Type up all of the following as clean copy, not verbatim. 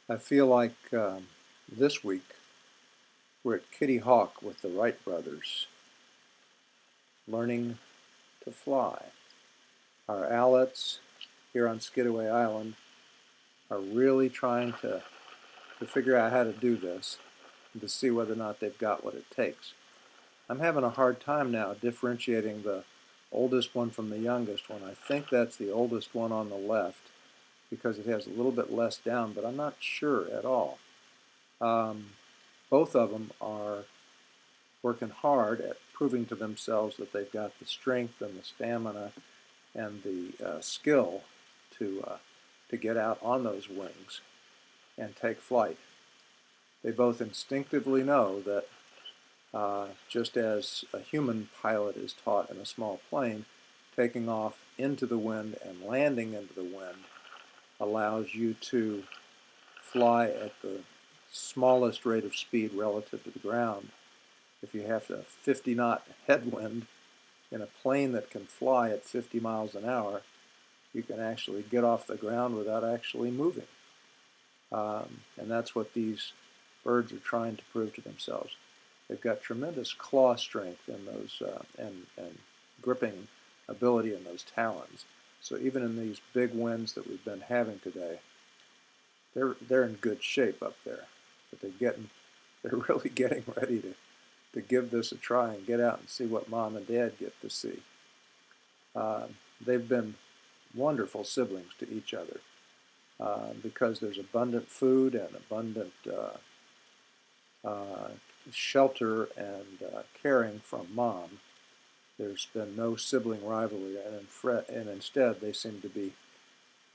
I feel like this week we're at Kitty Hawk with the Wright brothers, learning to fly. Our owlets here on Skidaway Island are really trying to figure out how to do this and to see whether or not they've got what it takes. I'm having a hard time now differentiating the oldest one from the youngest one. I think that's the oldest one on the left because it has a little bit less down, but I'm not sure at all. Both of them are working hard at proving to themselves that they've got the strength and the stamina and the skill to get out on those wings and take flight. They both instinctively know that just as a human pilot is taught in a small plane, taking off into the wind and landing into the wind allows you to fly at the smallest rate of speed relative to the ground. If you have a 50-knot headwind in a plane that can fly at 50 miles an hour, you can actually get off the ground without actually moving. And that's what these birds are trying to prove to themselves. They've got tremendous claw strength in those and gripping ability in those talons. So even in these big winds that we've been having today, they're in good shape up there. But they're really getting ready to give this a try and get out and see what mom and dad get to see. They've been wonderful siblings to each other because there's abundant food and abundant shelter and caring from mom. There's been no sibling rivalry, and instead they seem to be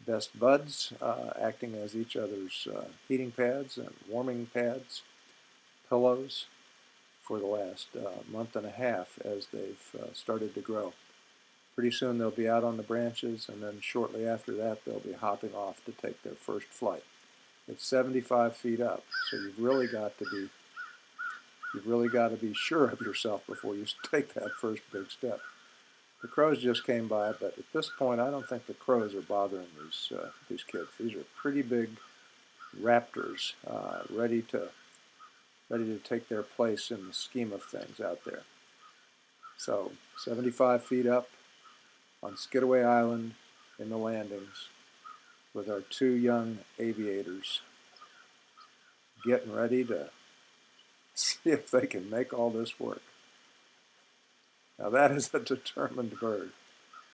best buds, acting as each other's heating pads and warming pads, pillows, for the last month and a half as they've started to grow. Pretty soon they'll be out on the branches, and then shortly after that they'll be hopping off to take their first flight. It's 75 feet up, so you've really got to be sure of yourself before you take that first big step. The crows just came by, but at this point I don't think the crows are bothering these kids. These are pretty big raptors, ready to take their place in the scheme of things out there. So 75 feet up on Skidaway Island in the landings with our two young aviators getting ready to see if they can make all this work. Now that is a determined bird.